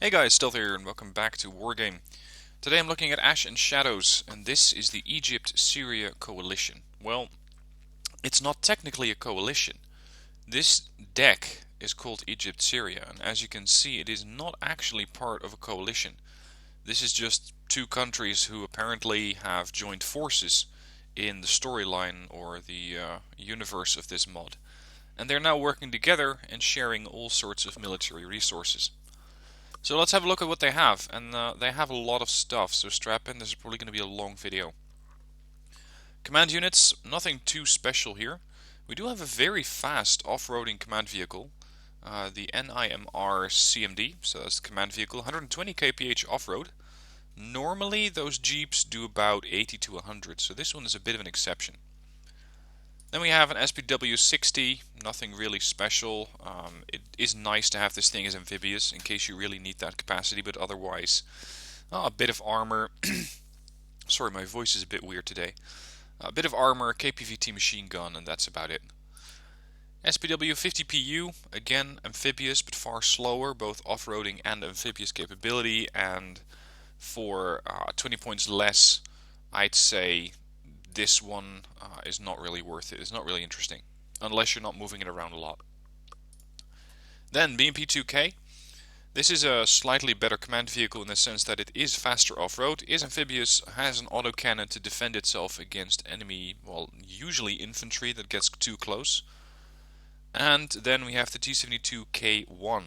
Hey guys, Stealth here, and welcome back to Wargame. Today I'm looking at Ash and Shadows, and this is the Egypt-Syria coalition. Well, it's not technically a coalition. This deck is called Egypt-Syria, and as you can see, it is not actually part of a coalition. This is just two countries who apparently have joined forces in the storyline or the universe of this mod. And they're now working together and sharing all sorts of military resources. So let's have a look at what they have, and they have a lot of stuff, so strap in, this is probably going to be a long video. Command units, nothing too special here. We do have a very fast off-roading command vehicle, the NIMR CMD, so that's the command vehicle, 120 kph off-road. Normally those jeeps do about 80 to 100, so this one is a bit of an exception. Then we have an SPW-60, nothing really special. It is nice to have this thing as amphibious in case you really need that capacity, but otherwise a bit of armor. Sorry, my voice is a bit weird today. A bit of armor, KPVT machine gun, and that's about it. SPW-50PU, again amphibious but far slower, both off-roading and amphibious capability, and for 20 points less, I'd say this one is not really worth it. It's not really interesting, unless you're not moving it around a lot. Then BMP-2K. This is a slightly better command vehicle in the sense that it is faster off-road, is amphibious, has an autocannon to defend itself against enemy, well, usually infantry that gets too close. And then we have the T-72K1.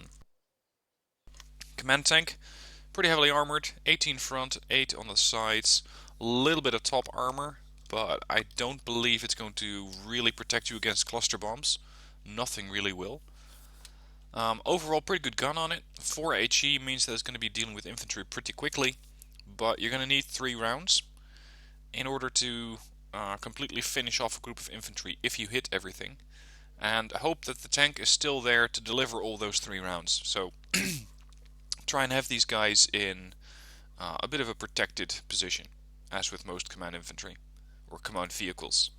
Command tank, pretty heavily armored, 18 front, 8 on the sides, a little bit of top armor, but I don't believe it's going to really protect you against cluster bombs. Nothing really will. Overall, pretty good gun on it. 4 HE means that it's going to be dealing with infantry pretty quickly, but you're going to need 3 rounds in order to completely finish off a group of infantry if you hit everything. And I hope that the tank is still there to deliver all those 3 rounds. So try and have these guys in a bit of a protected position, as with most command infantry or command vehicles.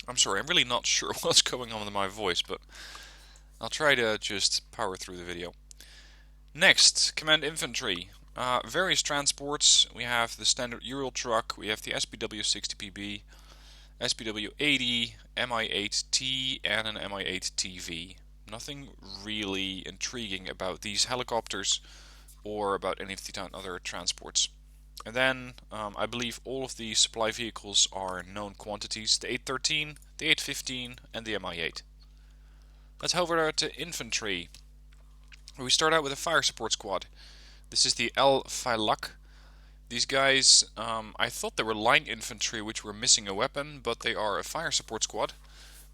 I'm sorry, I'm really not sure what's going on with my voice, but I'll try to just power through the video. Next, command infantry. Various transports. We have the standard Ural truck, we have the SPW-60PB, SPW-80, Mi-8T, and an Mi-8TV. Nothing really intriguing about these helicopters or about any of the other transports. And then I believe all of the supply vehicles are known quantities, the 813, the 815 and the Mi-8. Let's head over to infantry. We start out with a fire support squad. This is the Al-Failaq. These guys, I thought they were line infantry which were missing a weapon, but they are a fire support squad.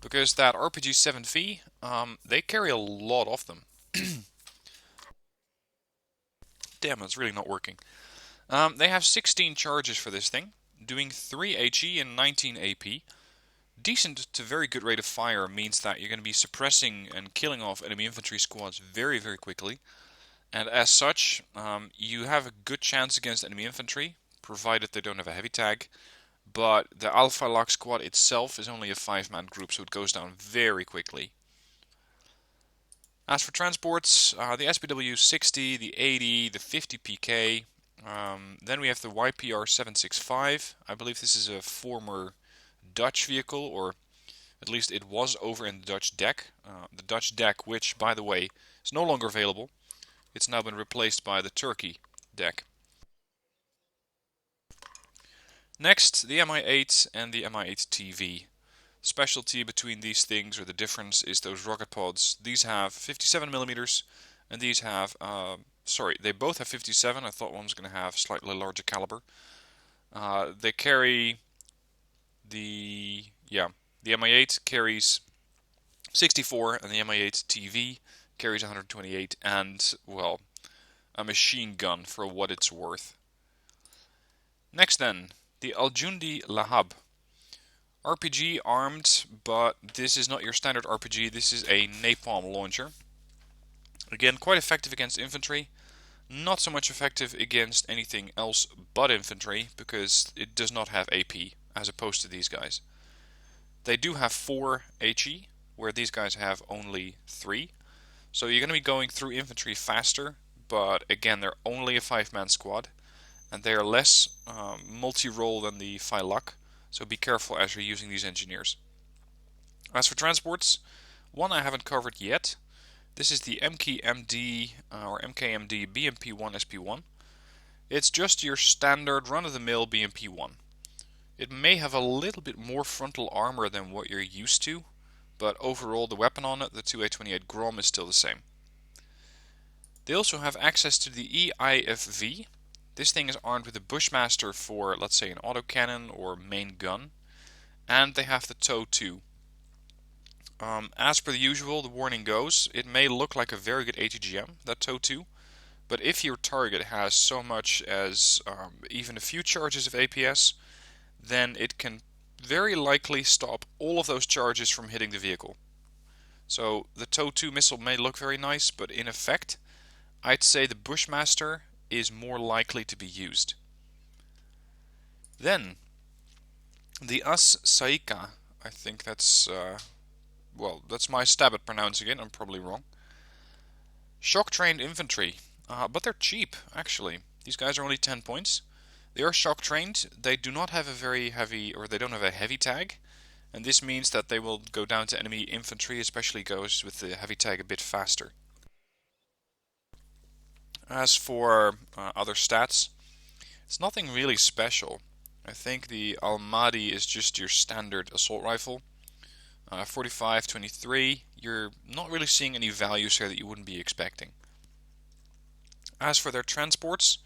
Because that RPG-7V, they carry a lot of them. Damn, it's really not working. They have 16 charges for this thing, doing 3 HE and 19 AP. Decent to very good rate of fire means that you're going to be suppressing and killing off enemy infantry squads very, very quickly. And as such, you have a good chance against enemy infantry, provided they don't have a heavy tag. But the Al-Failaq squad itself is only a 5-man group, so it goes down very quickly. As for transports, the SPW-60, the 80, the 50 PK. Then we have the YPR-765. I believe this is a former Dutch vehicle, or at least it was over in the Dutch deck. The Dutch deck, which, by the way, is no longer available. It's now been replaced by the Turkey deck. Next, the Mi-8 and the Mi-8TV. Specialty between these things, or the difference, is those rocket pods. These have 57mm, and these have, sorry, they both have 57. I thought one was going to have slightly larger caliber. They carry the Mi-8 carries 64, and the Mi-8TV carries 128, and, well, a machine gun for what it's worth. Next then, the Al-Jundi Lahab. RPG armed, but this is not your standard RPG, this is a Napalm Launcher. Again, quite effective against infantry, not so much effective against anything else but infantry, because it does not have AP, as opposed to these guys. They do have 4 HE, where these guys have only 3, So you're going to be going through infantry faster, but again, they're only a 5-man squad, and they are less multi-role than the Phylak, so be careful as you're using these engineers. As for transports, one I haven't covered yet. This is the MKMD Bmp-1 Sp1. It's just your standard run-of-the-mill BMP-1. It may have a little bit more frontal armor than what you're used to, but overall the weapon on it, the 2A28 Grom, is still the same. They also have access to the EIFV. This thing is armed with a Bushmaster for, let's say, an autocannon or main gun, and they have the TOW 2. As per the usual, the warning goes, it may look like a very good ATGM, that TOW 2, but if your target has so much as even a few charges of APS, then it can very likely stop all of those charges from hitting the vehicle. So the TOW 2 missile may look very nice, but in effect, I'd say the Bushmaster is more likely to be used. Then, the Saika, I think that's, well, that's my stab at pronouncing it, I'm probably wrong. Shock-trained infantry, but they're cheap, actually. These guys are only 10 points. They are shock-trained, they do not have a very heavy, or they don't have a heavy tag, and this means that they will go down to enemy infantry, especially goes with the heavy tag a bit faster. As for other stats, it's nothing really special. I think the Almadi is just your standard assault rifle. 45, 23, you're not really seeing any values here that you wouldn't be expecting. As for their transports,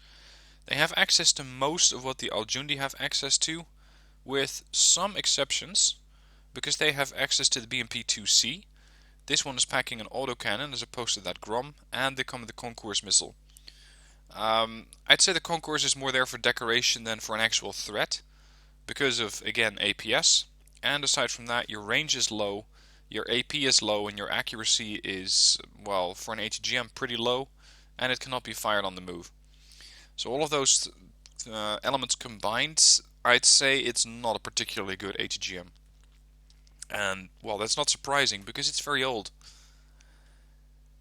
they have access to most of what the Aljundi have access to, with some exceptions, because they have access to the BMP-2C. This one is packing an autocannon as opposed to that Grom, and they come with the Concourse missile. I'd say the Concourse is more there for decoration than for an actual threat, because of, again, APS, and aside from that, your range is low, your AP is low, and your accuracy is, well, for an ATGM, pretty low, and it cannot be fired on the move. So all of those elements combined, I'd say it's not a particularly good ATGM. And, well, that's not surprising, because it's very old.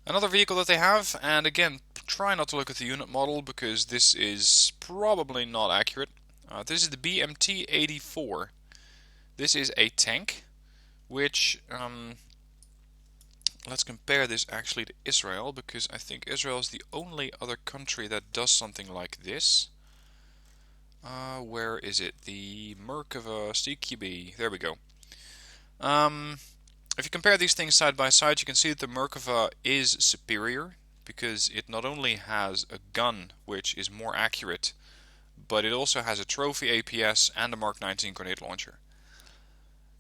Another vehicle that they have, and again, try not to look at the unit model, because this is probably not accurate. This is the BMT-84. This is a tank, which, let's compare this actually to Israel, because I think Israel is the only other country that does something like this. Where is it? The Merkava CQB. There we go. If you compare these things side by side, you can see that the Merkava is superior, because it not only has a gun which is more accurate, but it also has a trophy APS and a Mark 19 grenade launcher.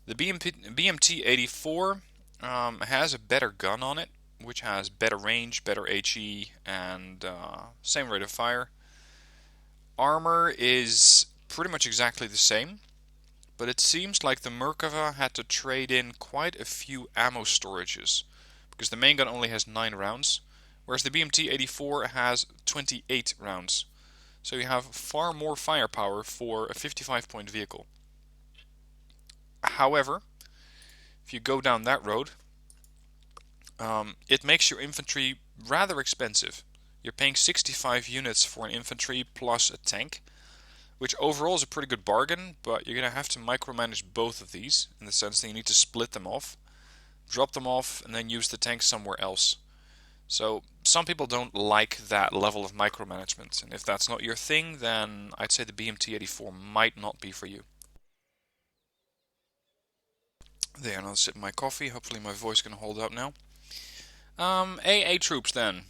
The BMT-84 has a better gun on it, which has better range, better HE, and same rate of fire. Armor is pretty much exactly the same, but it seems like the Merkava had to trade in quite a few ammo storages, because the main gun only has 9 rounds, whereas the BMT-84 has 28 rounds. So you have far more firepower for a 55-point vehicle. However, if you go down that road, it makes your infantry rather expensive. You're paying 65 units for an infantry plus a tank, which overall is a pretty good bargain, but you're going to have to micromanage both of these, in the sense that you need to split them off, drop them off, and then use the tank somewhere else. So some people don't like that level of micromanagement, and if that's not your thing, then I'd say the BMT-84 might not be for you. There, and I'll sip my coffee. Hopefully my voice can hold up now. AA troops then.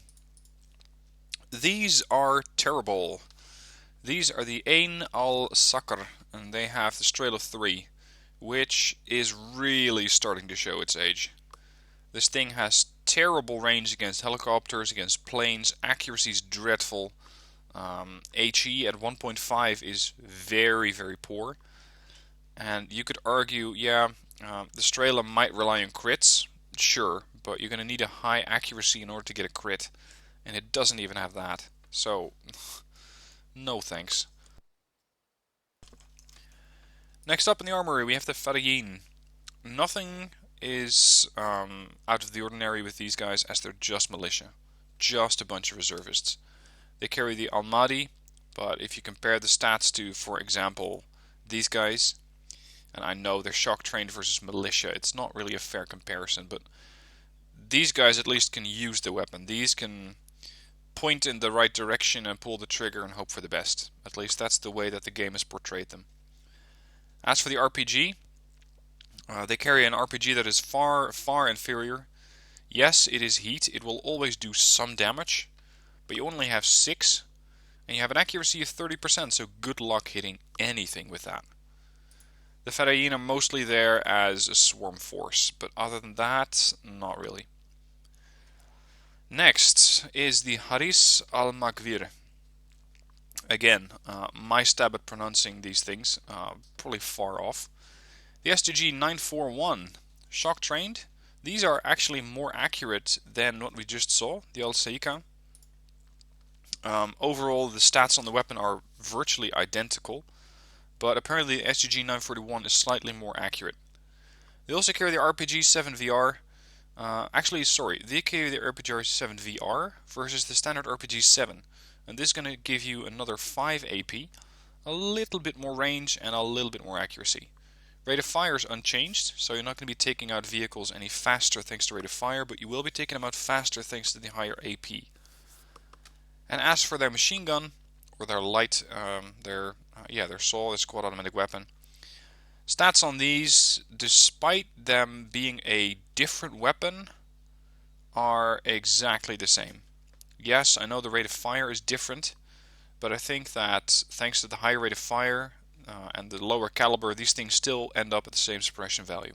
These are terrible. These are the Ain al-Sakr, and they have the Strelitz 3, which is really starting to show its age. This thing has terrible range against helicopters, against planes, accuracy is dreadful. HE at 1.5 is very, very poor. And you could argue, yeah, the Strela might rely on crits, sure, but you're going to need a high accuracy in order to get a crit, and it doesn't even have that. So, no thanks. Next up in the armory, we have the Fadayin. Nothing is out of the ordinary with these guys, as they're just militia. Just a bunch of reservists. They carry the Almaty, but if you compare the stats to, for example, these guys, and I know they're shock trained versus militia, it's not really a fair comparison, but these guys at least can use the weapon. These can point in the right direction and pull the trigger and hope for the best. At least that's the way that the game has portrayed them. As for the RPG, they carry an RPG that is far, far inferior. Yes, it is heat. It will always do some damage, but you only have 6, and you have an accuracy of 30%, so good luck hitting anything with that. The Fedayeen are mostly there as a swarm force, but other than that, not really. Next is the Haris al-Makvir. Again, my stab at pronouncing these things, probably far off. The STG 941, shock trained. These are actually more accurate than what we just saw, the Al-Saika. Overall, the stats on the weapon are virtually identical, but apparently the STG 941 is slightly more accurate. They also carry the RPG 7VR. They carry the RPG 7VR versus the standard RPG 7, and this is going to give you another 5 AP, a little bit more range, and a little bit more accuracy. Rate of fire is unchanged, so you're not going to be taking out vehicles any faster thanks to rate of fire, but you will be taking them out faster thanks to the higher AP. And as for their machine gun, or their light, their SAW, their squad automatic weapon, stats on these, despite them being a different weapon, are exactly the same. Yes, I know the rate of fire is different, but I think that thanks to the higher rate of fire and the lower caliber, these things still end up at the same suppression value.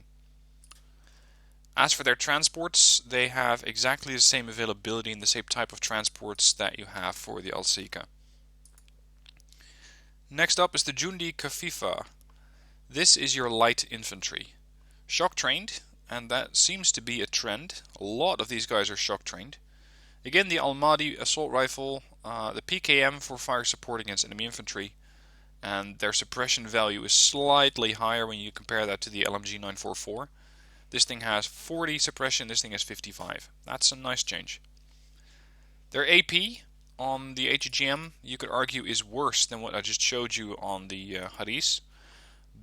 As for their transports, they have exactly the same availability and the same type of transports that you have for the Al-Saika. Next up is the Jundi Kafifa. This is your light infantry. Shock trained, and that seems to be a trend. A lot of these guys are shock trained. Again, the Almaty assault rifle, the PKM for fire support against enemy infantry, and their suppression value is slightly higher when you compare that to the LMG 944. This thing has 40 suppression, this thing has 55. That's a nice change. Their AP on the HGM, you could argue, is worse than what I just showed you on the Haris,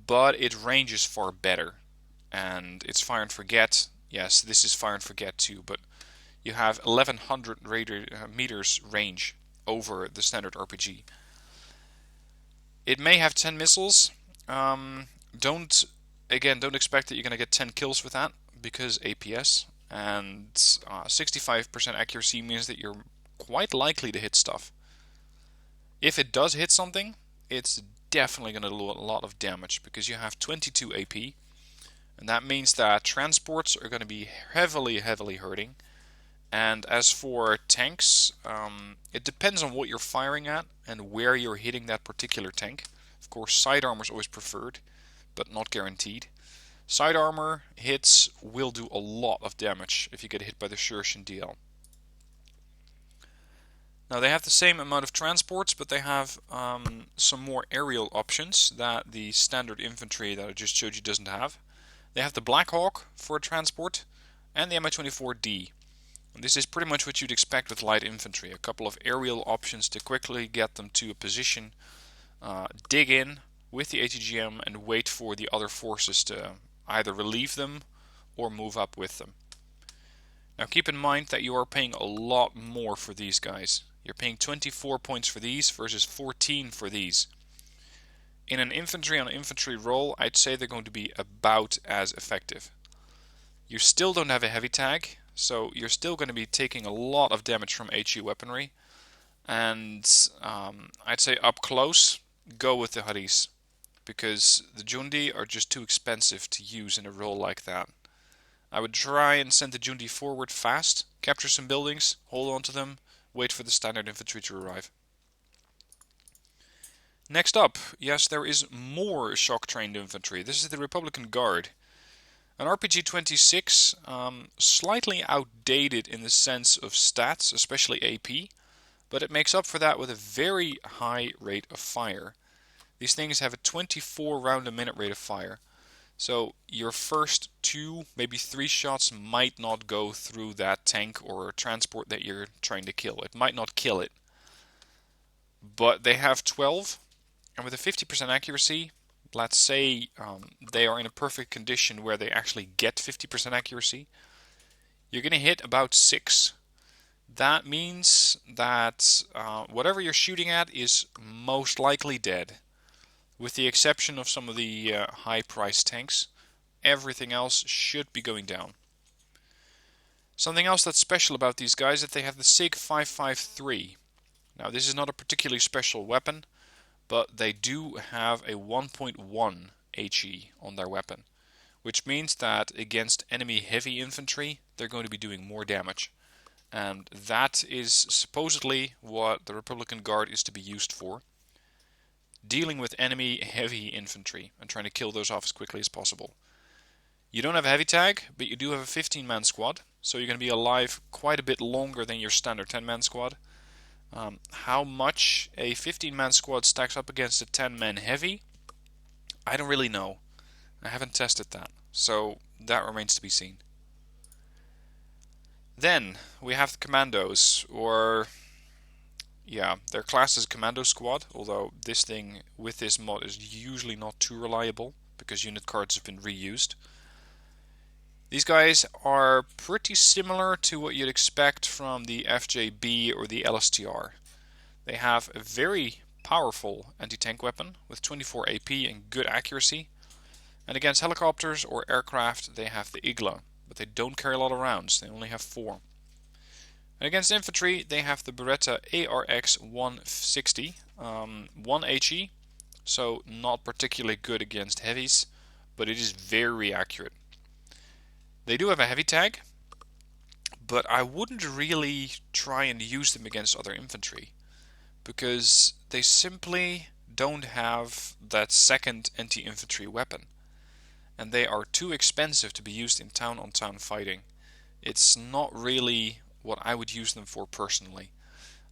but its range is far better. And it's fire and forget. Yes, this is fire and forget too, but you have 1100 meters range over the standard RPG. It may have 10 missiles. Don't expect that you're going to get 10 kills with that, because APS, and 65% accuracy means that you're quite likely to hit stuff. If it does hit something, it's definitely going to do a lot of damage, because you have 22 AP, and that means that transports are going to be heavily hurting. And as for tanks, it depends on what you're firing at and where you're hitting that particular tank. Of course, side armor is always preferred, but not guaranteed. Side armor hits will do a lot of damage if you get hit by the Shuriken DL. Now they have the same amount of transports, but they have some more aerial options that the standard infantry that I just showed you doesn't have. They have the Black Hawk for transport and the Mi-24D. And this is pretty much what you'd expect with light infantry. A couple of aerial options to quickly get them to a position, dig in with the ATGM and wait for the other forces to either relieve them or move up with them. Now keep in mind that you are paying a lot more for these guys. You're paying 24 points for these versus 14 for these. In an infantry on infantry role, I'd say they're going to be about as effective. You still don't have a heavy tag, so you're still going to be taking a lot of damage from HE weaponry. And I'd say up close, go with the Haris, because the Jundi are just too expensive to use in a role like that. I would try and send the Jundi forward fast, capture some buildings, hold on to them, wait for the standard infantry to arrive. Next up, yes, there is more shock-trained infantry. This is the Republican Guard. An RPG-26, slightly outdated in the sense of stats, especially AP, but it makes up for that with a very high rate of fire. These things have a 24 round a minute rate of fire. So your first 2, maybe 3 shots might not go through that tank or transport that you're trying to kill. It might not kill it. But they have 12, and with a 50% accuracy, let's say they are in a perfect condition where they actually get 50% accuracy, you're going to hit about 6. That means that whatever you're shooting at is most likely dead. With the exception of some of the high-priced tanks, everything else should be going down. Something else that's special about these guys is that they have the SIG 553. Now this is not a particularly special weapon, but they do have a 1.1 HE on their weapon, which means that against enemy heavy infantry they're going to be doing more damage. And that is supposedly what the Republican Guard is to be used for. Dealing with enemy heavy infantry and trying to kill those off as quickly as possible. You don't have a heavy tag, but you do have a 15-man squad, so you're going to be alive quite a bit longer than your standard 10-man squad. How much a 15-man squad stacks up against a 10-man heavy, I don't really know. I haven't tested that, so that remains to be seen. Then we have the Commandos, or yeah, their class is Commando Squad, although this thing with this mod is usually not too reliable because unit cards have been reused. These guys are pretty similar to what you'd expect from the FJB or the LSTR. They have a very powerful anti-tank weapon with 24 AP and good accuracy. And against helicopters or aircraft they have the Igla, but they don't carry a lot of rounds, they only have 4. And against infantry they have the Beretta ARX 160, 1 HE, so not particularly good against heavies, but it is very accurate. They do have a heavy tag, but I wouldn't really try and use them against other infantry, because they simply don't have that second anti-infantry weapon, and they are too expensive to be used in town-on-town fighting. It's not really what I would use them for personally.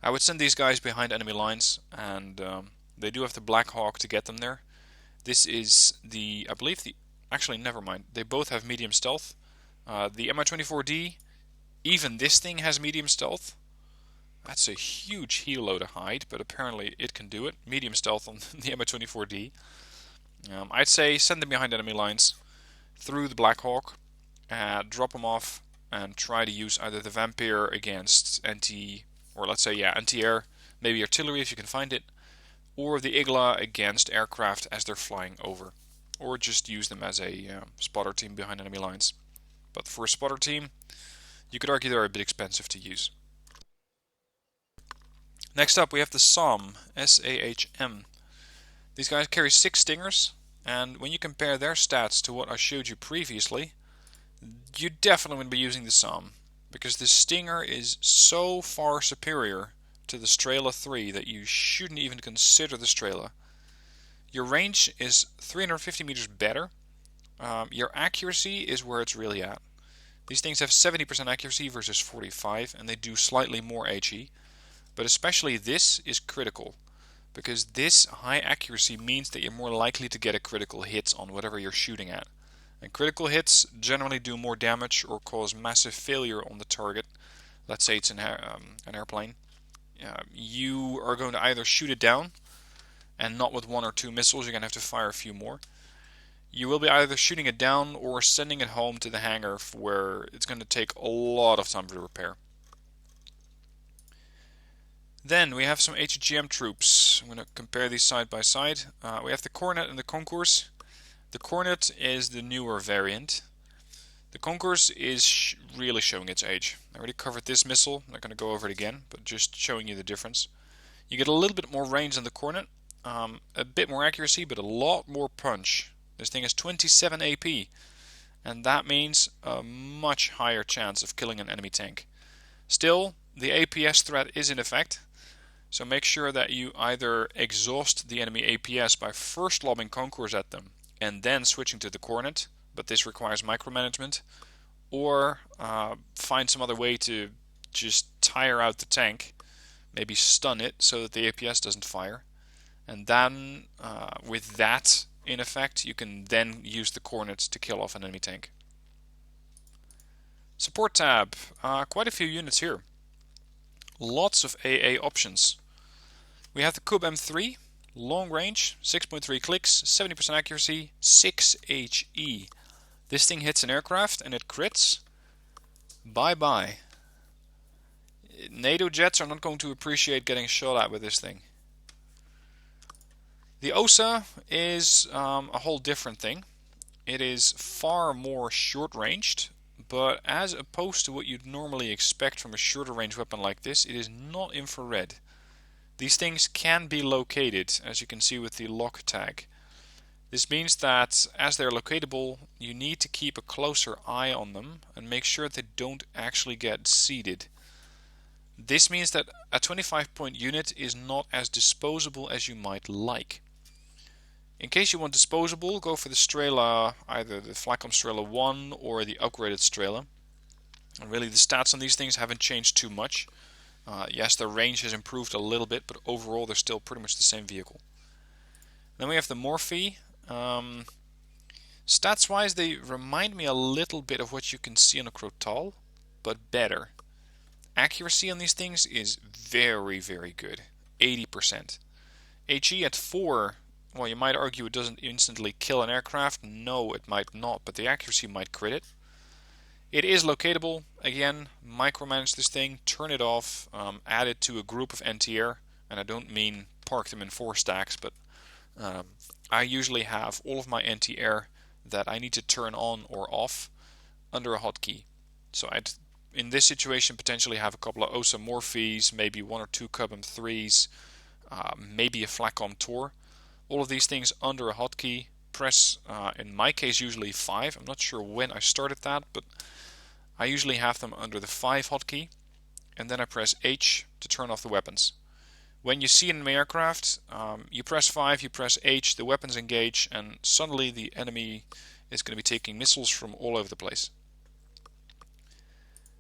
I would send these guys behind enemy lines, and they do have the Black Hawk to get them there. This is the, I believe actually never mind, they both have medium stealth. The Mi-24D, even this thing has medium stealth. That's a huge helo to hide, but apparently it can do it. Medium stealth on the Mi-24D. I'd say send them behind enemy lines through the Black Hawk, drop them off, and try to use either the Vampire against anti-air, maybe artillery if you can find it, or the Igla against aircraft as they're flying over, or just use them as a spotter team behind enemy lines. But for a spotter team, you could argue they're a bit expensive to use. Next up we have the SAHM, S-A-H-M. These guys carry 6 Stingers, and when you compare their stats to what I showed you previously, you definitely want to be using the SAHM, because the Stinger is so far superior to the Strela 3 that you shouldn't even consider the Strela. Your range is 350 meters better. Your accuracy is where it's really at. These things have 70% accuracy versus 45, and they do slightly more HE. But especially this is critical, because this high accuracy means that you're more likely to get a critical hit on whatever you're shooting at. And critical hits generally do more damage or cause massive failure on the target. Let's say it's an airplane. You are going to either shoot it down, and not with 1 or 2 missiles, you're going to have to fire a few more. You will be either shooting it down or sending it home to the hangar where it's going to take a lot of time to repair. Then we have some HGM troops. I'm going to compare these side by side. We have the Cornet and the Concourse. The Cornet is the newer variant. The Concourse is really showing its age. I already covered this missile. I'm not going to go over it again, but just showing you the difference. You get a little bit more range than the Cornet, a bit more accuracy, but a lot more punch. This thing has 27 AP, and that means a much higher chance of killing an enemy tank. Still, the APS threat is in effect, so make sure that you either exhaust the enemy APS by first lobbing Concourse at them and then switching to the Cornet, but this requires micromanagement, or find some other way to just tire out the tank, maybe stun it so that the APS doesn't fire, and then with that in effect, you can then use the cornets to kill off an enemy tank. Support tab, quite a few units here. Lots of AA options. We have the Cub-M3, long range, 6.3 clicks, 70% accuracy, 6 HE. This thing hits an aircraft and it crits. Bye bye. NATO jets are not going to appreciate getting shot at with this thing. The OSA is a whole different thing. It is far more short-ranged, but as opposed to what you'd normally expect from a shorter range weapon like this, it is not infrared. These things can be located, as you can see with the lock tag. This means that as they're locatable, you need to keep a closer eye on them and make sure they don't actually get seeded. This means that a 25-point unit is not as disposable as you might like. In case you want disposable, go for the Strela, either the Flacom Strela 1 or the upgraded Strela. And really the stats on these things haven't changed too much. Yes, their range has improved a little bit, but overall they're still pretty much the same vehicle. Then we have the Morphy. Stats wise they remind me a little bit of what you can see on a Crotal, but better. Accuracy on these things is very, very good. 80%. HE at 4, well, you might argue it doesn't instantly kill an aircraft. No, it might not, but the accuracy might crit it. It is locatable. Again, micromanage this thing, turn it off, add it to a group of NTR, and I don't mean park them in 4 stacks, but I usually have all of my NTR that I need to turn on or off under a hotkey. So I'd, in this situation, potentially have a couple of OSA Morphys, maybe 1 or 2 Cub-M3s, maybe a Flacom Tor. All of these things under a hotkey. Press, in my case, usually 5. I'm not sure when I started that, but I usually have them under the 5 hotkey. And then I press H to turn off the weapons. When you see an enemy aircraft, you press 5, you press H, the weapons engage, and suddenly the enemy is going to be taking missiles from all over the place.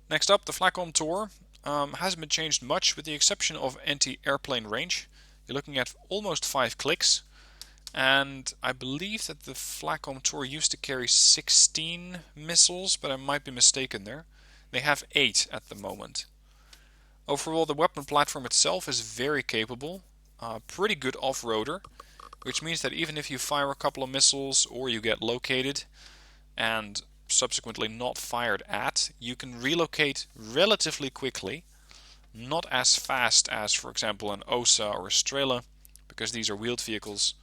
Next up, the Flacom Tor hasn't been changed much with the exception of anti-airplane range. You're looking at almost 5 clicks, and I believe that the Flacom Tor used to carry 16 missiles, but I might be mistaken there. They have 8 at the moment. Overall, the weapon platform itself is very capable, pretty good off-roader, which means that even if you fire a couple of missiles or you get located and subsequently not fired at, you can relocate relatively quickly, not as fast as, for example, an OSA or a Strela, because these are wheeled vehicles.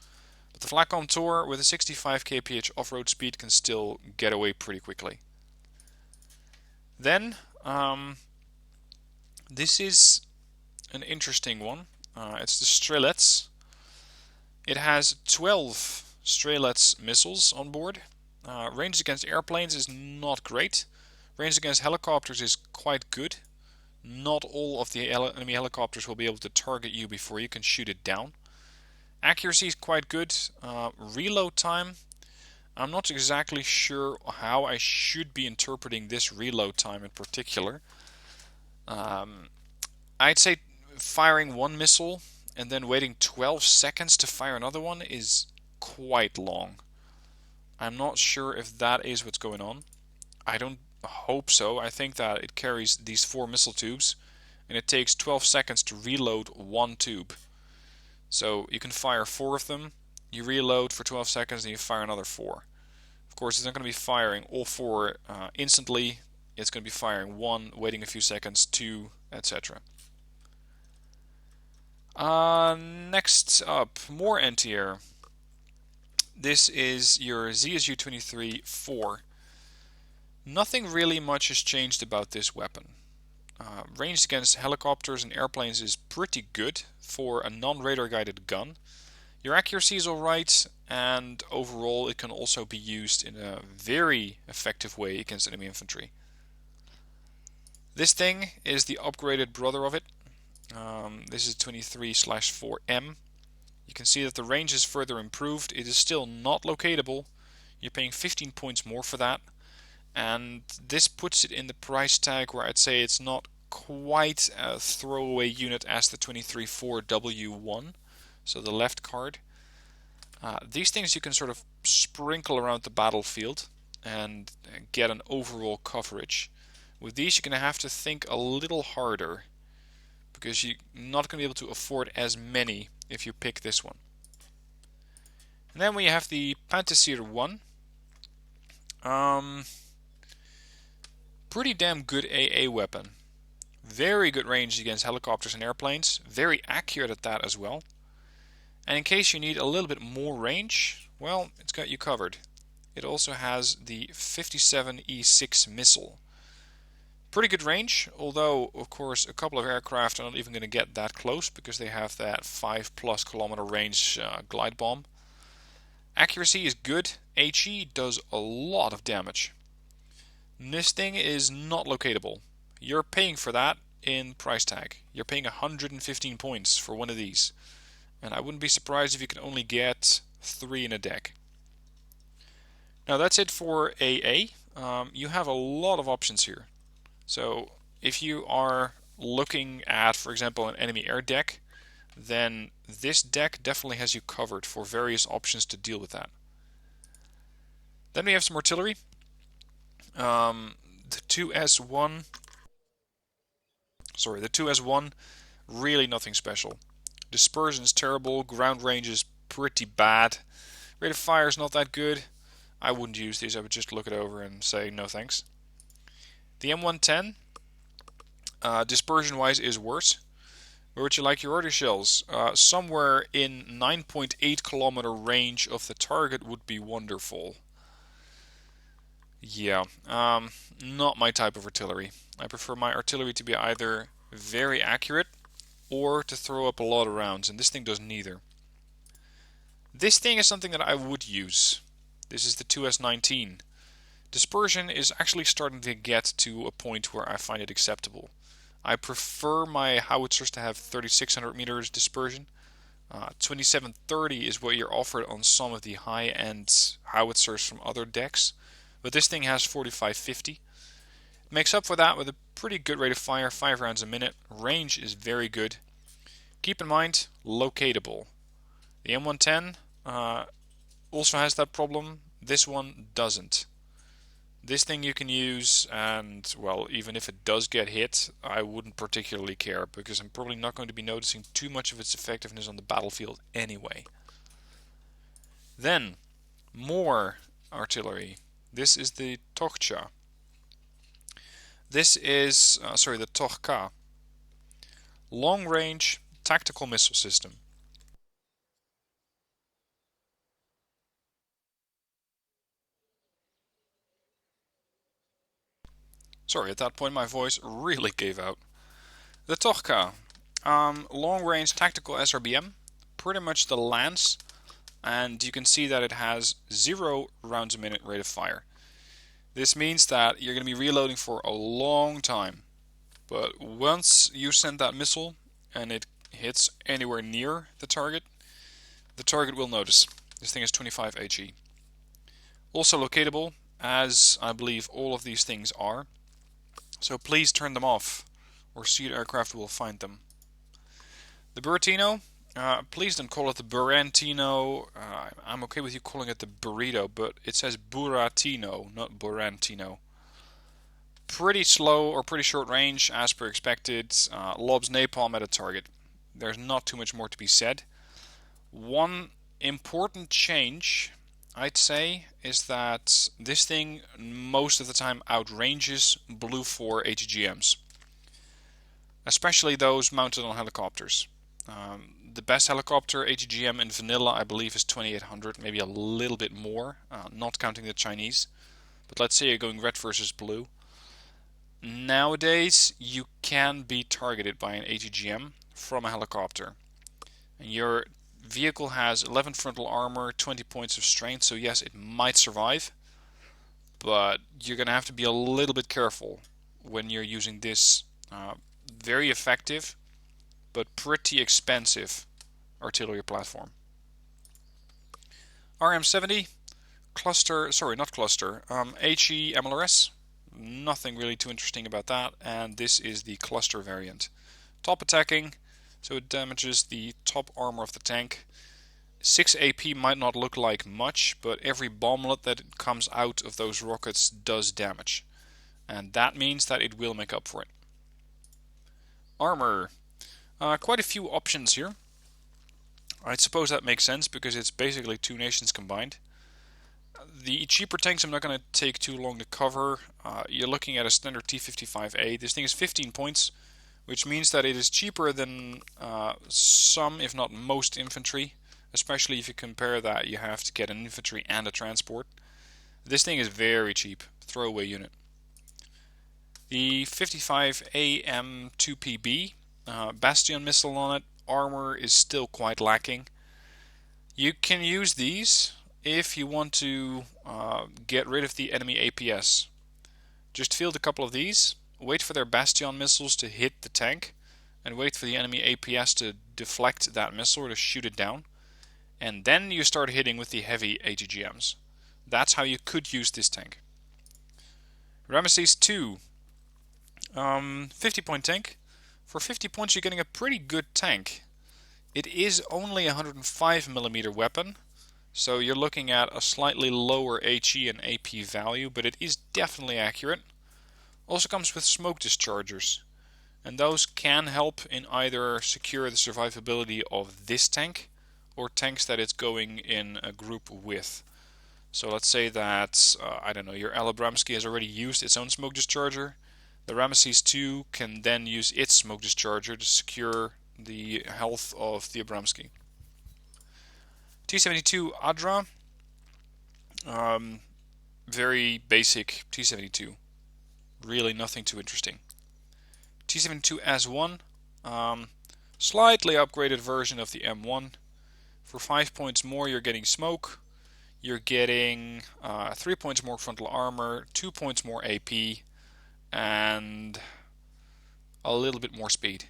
But the Flacom Tor with a 65 kph off-road speed can still get away pretty quickly. Then, this is an interesting one. It's the Strelitz. It has 12 Strelitz missiles on board. Range against airplanes is not great. Range against helicopters is quite good. Not all of the enemy helicopters will be able to target you before you can shoot it down. Accuracy is quite good. Reload time, I'm not exactly sure how I should be interpreting this reload time in particular. I'd say firing one missile and then waiting 12 seconds to fire another one is quite long. I'm not sure if that is what's going on. I don't hope so. I think that it carries these 4 missile tubes and it takes 12 seconds to reload one tube. So you can fire 4 of them, you reload for 12 seconds and you fire another 4. Of course, it's not going to be firing all 4 instantly. It's going to be firing 1, waiting a few seconds, 2, etc. Next up, more anti-air. This is your ZSU-23-4. Nothing really much has changed about this weapon. Range against helicopters and airplanes is pretty good for a non-radar guided gun. Your accuracy is alright, and overall it can also be used in a very effective way against enemy infantry. This thing is the upgraded brother of it. This is 23/4M. You can see that the range is further improved. It is still not locatable. You're paying 15 points more for that. And this puts it in the price tag where I'd say it's not quite a throwaway unit as the 23/4W1, so the left card. These things you can sort of sprinkle around the battlefield and get an overall coverage. With these, you're going to have to think a little harder because you're not going to be able to afford as many if you pick this one. And then we have the Pantasir 1. Pretty damn good AA weapon. Very good range against helicopters and airplanes. Very accurate at that as well. And in case you need a little bit more range, well, it's got you covered. It also has the 57E6 missile. Pretty good range, although of course a couple of aircraft are not even going to get that close because they have that 5+ kilometer range glide bomb. Accuracy is good. HE does a lot of damage. This thing is not locatable. You're paying for that in price tag. You're paying 115 points for one of these. And I wouldn't be surprised if you can only get 3 in a deck. Now that's it for AA. You have a lot of options here. So if you are looking at, for example, an enemy air deck, then this deck definitely has you covered for various options to deal with that. Then we have some artillery. The 2S1, really nothing special. Dispersion is terrible, ground range is pretty bad, rate of fire is not that good. I wouldn't use these, I would just look it over and say no thanks. The M110, dispersion wise, is worse. Where would you like your order shells? Somewhere in 9.8 kilometer range of the target would be wonderful. Yeah, not my type of artillery. I prefer my artillery to be either very accurate or to throw up a lot of rounds, and this thing does neither. This thing is something that I would use. This is the 2S19. Dispersion is actually starting to get to a point where I find it acceptable. I prefer my howitzers to have 3600 meters dispersion. 2730 is what you're offered on some of the high-end howitzers from other decks, but this thing has 4550. Makes up for that with a pretty good rate of fire, 5 rounds a minute. Range is very good. Keep in mind, locatable. The M110 also has that problem. This one doesn't. This thing you can use, and well, even if it does get hit, I wouldn't particularly care because I'm probably not going to be noticing too much of its effectiveness on the battlefield anyway. Then, more artillery. This is the Taka. This is, the Taka. Long range tactical missile system. Sorry, at that point my voice really gave out. The Taka. Long range tactical SRBM. Pretty much the Lance. And you can see that it has 0 rounds a minute rate of fire. This means that you're going to be reloading for a long time. But once you send that missile and it hits anywhere near the target will notice. This thing is 25 HE. Also locatable, as I believe all of these things are. So please turn them off, or Sea aircraft will find them. The Buratino, please don't call it the Burantino. I'm okay with you calling it the burrito, but it says Buratino, not Burantino. Pretty slow or pretty short range, as per expected. Lobs napalm at a target. There's not too much more to be said. One important change, I'd say, is that this thing most of the time outranges Blue 4 HGMs. Especially those mounted on helicopters. The best helicopter HGM in vanilla, I believe, is 2800, maybe a little bit more, not counting the Chinese. But let's say you're going red versus blue. Nowadays, you can be targeted by an HGM from a helicopter. And your vehicle has 11 frontal armor, 20 points of strength, so yes, it might survive. But you're going to have to be a little bit careful when you're using this very effective but pretty expensive artillery platform. RM70, HE MLRS. Nothing really too interesting about that, and this is the cluster variant. Top attacking, so it damages the top armor of the tank. 6 AP might not look like much, but every bomblet that comes out of those rockets does damage. And that means that it will make up for it. Armor. Quite a few options here. I suppose that makes sense because it's basically two nations combined. The cheaper tanks I'm not going to take too long to cover. You're looking at a standard T-55A. This thing is 15 points, which means that it is cheaper than some, if not most, infantry. Especially if you compare that, you have to get an infantry and a transport. This thing is very cheap, throwaway unit. The 55A M2PB, Bastion missile on it, armor is still quite lacking. You can use these if you want to get rid of the enemy APS. Just field a couple of these, wait for their Bastion missiles to hit the tank, and wait for the enemy APS to deflect that missile or to shoot it down. And then you start hitting with the heavy AGGMs. That's how you could use this tank. Ramesses II, 50 point tank. For 50 points you're getting a pretty good tank. It is only a 105mm weapon, so you're looking at a slightly lower HE and AP value, but it is definitely accurate. Also comes with smoke dischargers, and those can help in either secure the survivability of this tank or tanks that it's going in a group with. So let's say that, I don't know, your Alabramsky has already used its own smoke discharger. The Ramesses II can then use its smoke discharger to secure the health of the Abramsky. T-72 Adra, very basic T-72. Really nothing too interesting. T-72 S1, slightly upgraded version of the M1. For 5 points more you're getting smoke, you're getting 3 points more frontal armor, 2 points more AP, and a little bit more speed.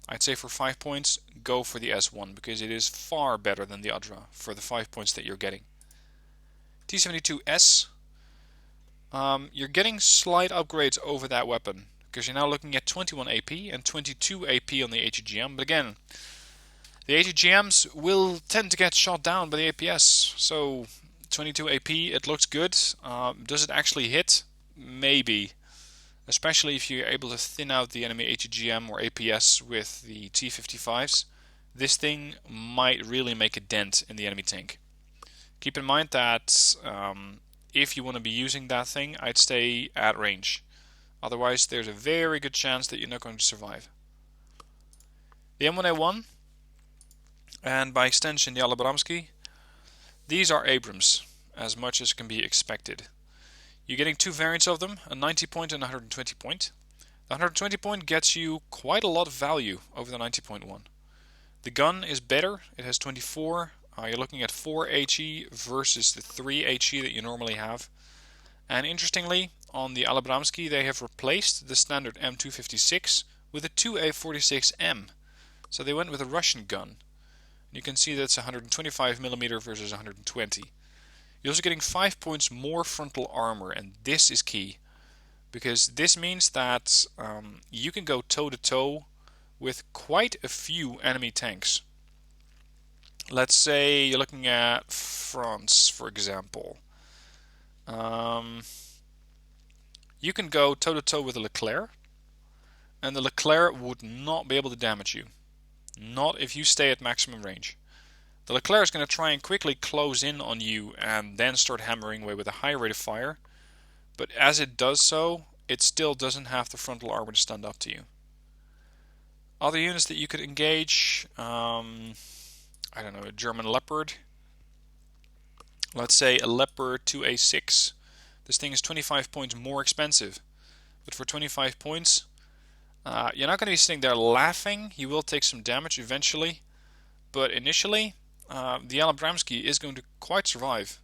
I'd say for 5 points, go for the S1 because it is far better than the Adra for the 5 points that you're getting. T-72S, you're getting slight upgrades over that weapon because you're now looking at 21 AP and 22 AP on the AGGM, but again, the AGGMs will tend to get shot down by the APS, so 22 AP, it looks good. Does it actually hit? Maybe. Especially if you're able to thin out the enemy AGGM or APS with the T-55s. This thing might really make a dent in the enemy tank. Keep in mind that if you want to be using that thing, I'd stay at range. Otherwise, there's a very good chance that you're not going to survive. The M1A1, and by extension the Alabramsky, these are Abrams, as much as can be expected. You're getting two variants of them, a 90 point and a 120 point. The 120 point gets you quite a lot of value over the 90.1. The gun is better, it has 24, you're looking at 4 HE versus the 3 HE that you normally have. And interestingly, on the Alabramsky they have replaced the standard M256 with a 2A46M. So they went with a Russian gun. You can see that's 125mm versus 120. You're also getting 5 points more frontal armor, and this is key. Because this means that you can go toe-to-toe with quite a few enemy tanks. Let's say you're looking at France, for example. You can go toe-to-toe with a Leclerc, and the Leclerc would not be able to damage you. Not if you stay at maximum range. The Leclerc is going to try and quickly close in on you and then start hammering away with a high rate of fire. But as it does so, it still doesn't have the frontal armor to stand up to you. Other units that you could engage, I don't know, a German Leopard. Let's say a Leopard 2A6. This thing is 25 points more expensive. But for 25 points, you're not going to be sitting there laughing. You will take some damage eventually. But initially, the Alabramsky is going to quite survive.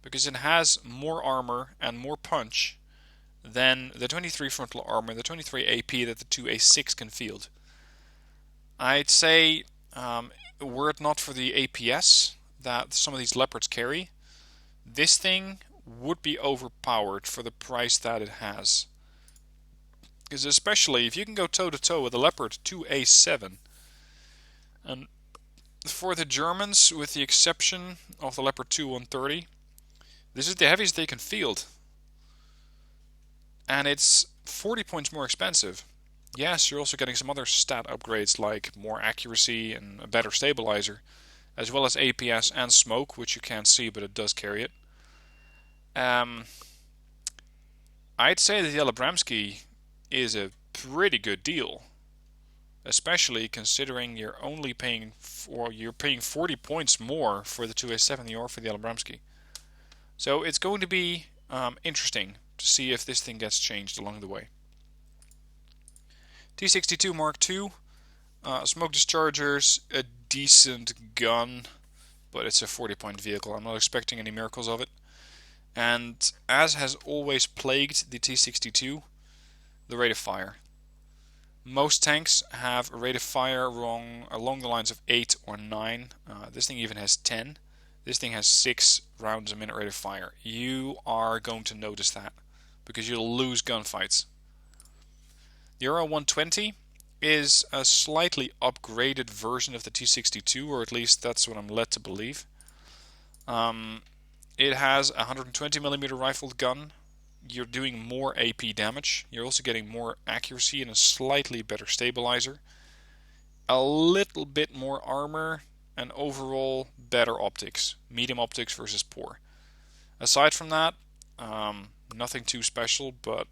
Because it has more armor and more punch than the 23 frontal armor and the 23 AP that the 2A6 can field. I'd say, were it not for the APS that some of these Leopards carry, this thing would be overpowered for the price that it has. Because especially if you can go toe-to-toe with a Leopard 2A7, and for the Germans, with the exception of the Leopard 2 130, this is the heaviest they can field. And it's 40 points more expensive. Yes, you're also getting some other stat upgrades like more accuracy and a better stabilizer, as well as APS and smoke, which you can't see, but it does carry it. I'd say that the Alabramski is a pretty good deal, especially considering you're only paying 40 points more for the 2A7 than you are for the Alabramski. So it's going to be interesting to see if this thing gets changed along the way. T-62 Mark II, smoke dischargers, a decent gun, but it's a 40-point vehicle. I'm not expecting any miracles of it. And as has always plagued the T-62, the rate of fire. Most tanks have a rate of fire along the lines of 8 or 9. This thing even has 10. This thing has 6 rounds a minute rate of fire. You are going to notice that, because you'll lose gunfights. The RL-120 is a slightly upgraded version of the T-62, or at least that's what I'm led to believe. It has a 120mm rifled gun. You're doing more AP damage. You're also getting more accuracy and a slightly better stabilizer. A little bit more armor and overall better optics. Medium optics versus poor. Aside from that, nothing too special, but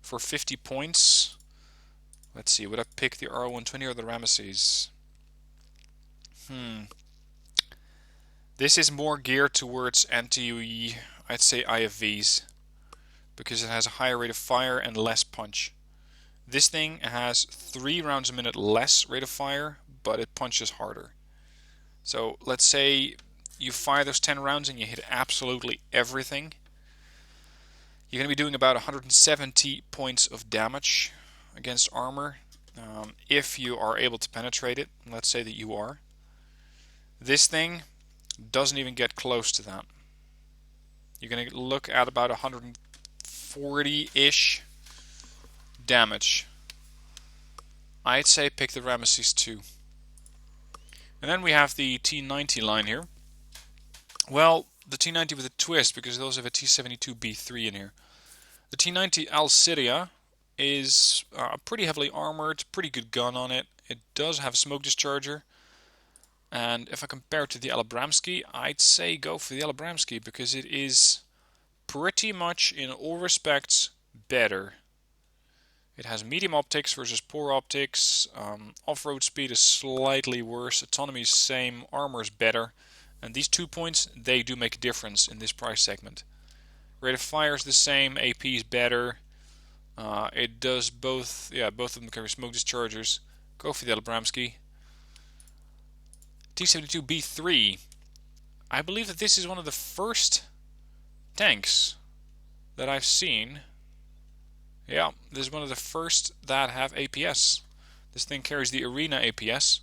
for 50 points, let's see, would I pick the RL-120 or the Ramesses? This is more geared towards anti-UE, I'd say IFVs, because it has a higher rate of fire and less punch. This thing has 3 rounds a minute less rate of fire, but it punches harder. So let's say you fire those 10 rounds and you hit absolutely everything. You're going to be doing about 170 points of damage against armor if you are able to penetrate it. Let's say that you are. This thing doesn't even get close to that. You're going to look at about 140-ish damage. I'd say pick the Ramesses 2. And then we have the T90 line here. Well, the T90 with a twist, because those have a T72B3 in here. The T90 Syria is pretty heavily armored, pretty good gun on it. It does have a smoke discharger. And if I compare it to the Alabramski, I'd say go for the Alabramski, because it is pretty much in all respects better. It has medium optics versus poor optics. Off-road speed is slightly worse. Autonomy is same. Armor is better. And these 2 points, they do make a difference in this price segment. Rate of fire is the same. AP is better. It does both. Yeah, both of them carry smoke dischargers. Go for the Alabramski. T-72B3. I believe that this is one of the first tanks that I've seen. Yeah, this is one of the first that have APS. This thing carries the Arena APS.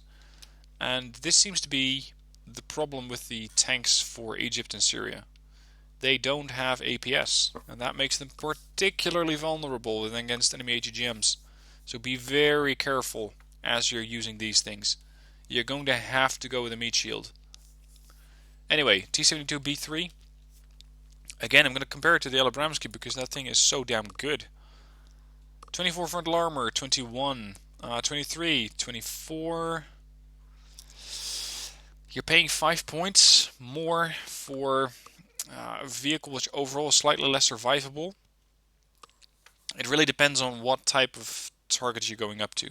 And this seems to be the problem with the tanks for Egypt and Syria. They don't have APS, and that makes them particularly vulnerable against enemy AGGMs. So be very careful as you're using these things. You're going to have to go with a meat shield. Anyway, T-72B3. Again, I'm going to compare it to the Alabramski because that thing is so damn good. 24 frontal armor, 21, 23, 24. You're paying 5 points more for a vehicle which overall is slightly less survivable. It really depends on what type of targets you're going up to.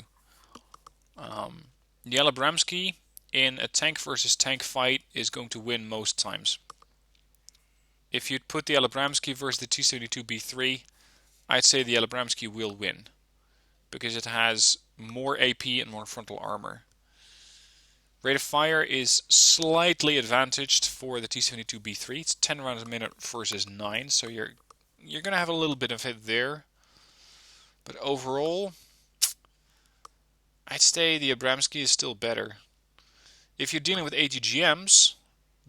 The Alabramski in a tank versus tank fight is going to win most times. If you'd put the Alabramski versus the T-72B3, I'd say the Alabramski will win, because it has more AP and more frontal armor. Rate of fire is slightly advantaged for the T-72B3. It's 10 rounds a minute versus 9, so you're going to have a little bit of it there. But overall, I'd say the Abramski is still better. If you're dealing with AGGMs,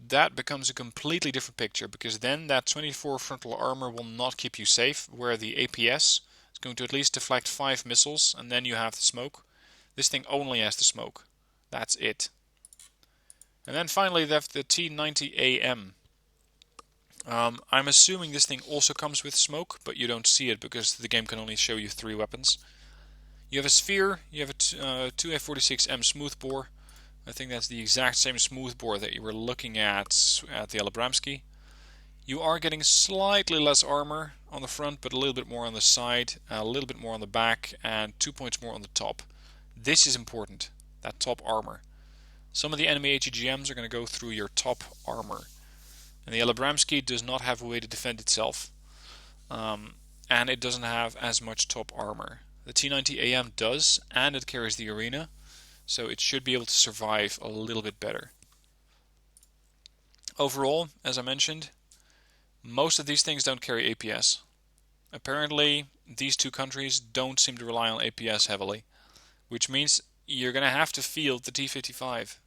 that becomes a completely different picture, because then that 24 frontal armor will not keep you safe, where the APS is going to at least deflect 5 missiles, and then you have the smoke. This thing only has the smoke. That's it. And then finally they have the T90AM. I'm assuming this thing also comes with smoke, but you don't see it because the game can only show you 3 weapons. You have a sphere, you have a 2A46M smoothbore. I think that's the exact same smoothbore that you were looking at the Alabramski. You are getting slightly less armor on the front, but a little bit more on the side, a little bit more on the back, and 2 points more on the top. This is important, that top armor. Some of the enemy ATGMs are going to go through your top armor. And the Alabramski does not have a way to defend itself. And it doesn't have as much top armor. The T90AM does, and it carries the arena, so it should be able to survive a little bit better. Overall, as I mentioned, most of these things don't carry APS. Apparently, these two countries don't seem to rely on APS heavily, which means you're going to have to field the T55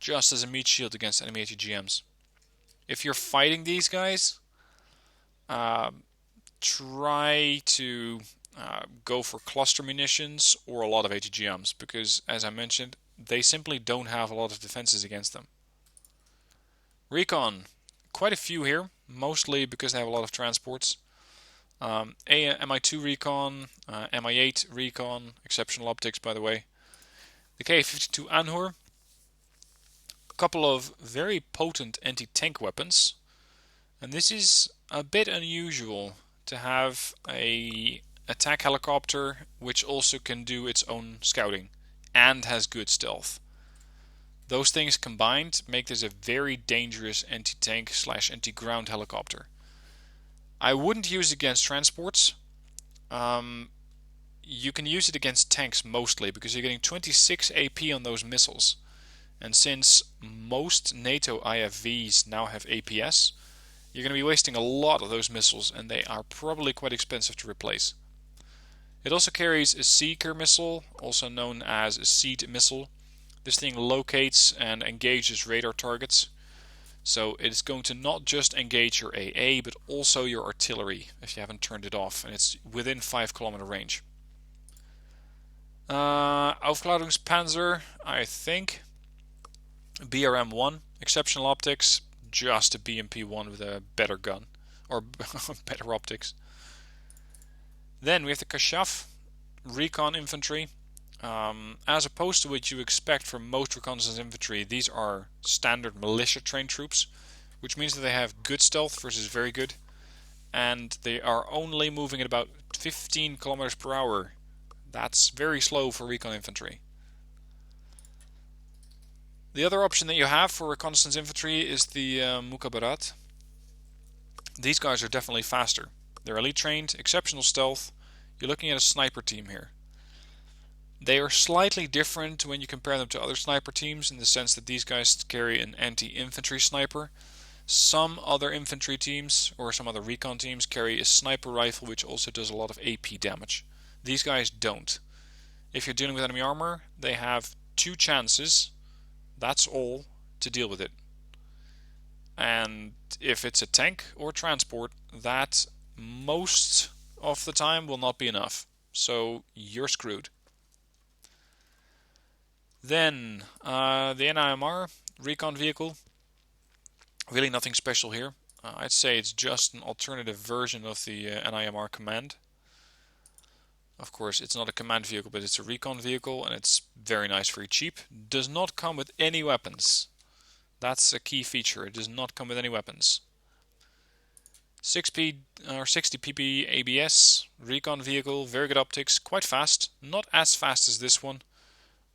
just as a meat shield against enemy ATGMs. If you're fighting these guys, try to go for cluster munitions or a lot of ATGMs, because, as I mentioned, they simply don't have a lot of defenses against them. Recon, quite a few here, mostly because they have a lot of transports. MI2 Recon, MI8 Recon, exceptional optics by the way. The K-52 Anhur, a couple of very potent anti-tank weapons, and this is a bit unusual to have a attack helicopter which also can do its own scouting and has good stealth. Those things combined make this a very dangerous anti-tank / anti-ground helicopter. I wouldn't use it against transports. You can use it against tanks mostly because you're getting 26 AP on those missiles. And since most NATO IFVs now have APS, you're going to be wasting a lot of those missiles, and they are probably quite expensive to replace. It also carries a Seeker missile, also known as a seed missile. This thing locates and engages radar targets. So it is going to not just engage your AA, but also your artillery if you haven't turned it off, and it's within 5 kilometer range. Aufklärungspanzer, I think. BRM-1, exceptional optics, just a BMP-1 with a better gun, or better optics. Then we have the Kashaf, Recon Infantry. As opposed to what you expect from most reconnaissance infantry, these are standard militia trained troops, which means that they have good stealth versus very good, and they are only moving at about 15 kilometers per hour. That's very slow for recon infantry. The other option that you have for reconnaissance infantry is the Mukabarat. These guys are definitely faster. They're elite trained, exceptional stealth. You're looking at a sniper team here. They are slightly different when you compare them to other sniper teams in the sense that these guys carry an anti-infantry sniper. Some other infantry teams or some other recon teams carry a sniper rifle which also does a lot of AP damage. These guys don't. If you're dealing with enemy armor, they have 2 chances, that's all, to deal with it. And if it's a tank or transport, that most of the time will not be enough. So you're screwed. Then the NIMR recon vehicle, really nothing special here. I'd say it's just an alternative version of the NIMR command. Of course, it's not a command vehicle, but it's a recon vehicle, and it's very nice, very cheap. Does not come with any weapons. That's a key feature. It does not come with any weapons. 6P or 60 pp ABS recon vehicle, very good optics, quite fast. Not as fast as this one.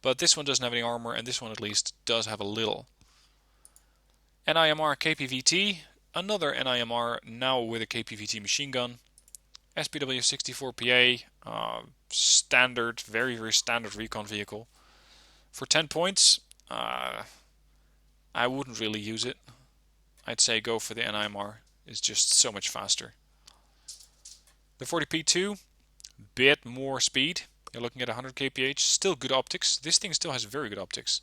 But this one doesn't have any armor, and this one at least does have a little. NIMR KPVT, another NIMR now with a KPVT machine gun. SPW-64PA, standard, very, very standard recon vehicle. For 10 points, I wouldn't really use it. I'd say go for the NIMR, it's just so much faster. The 40P2, bit more speed. You're looking at 100 kph, still good optics. This thing still has very good optics.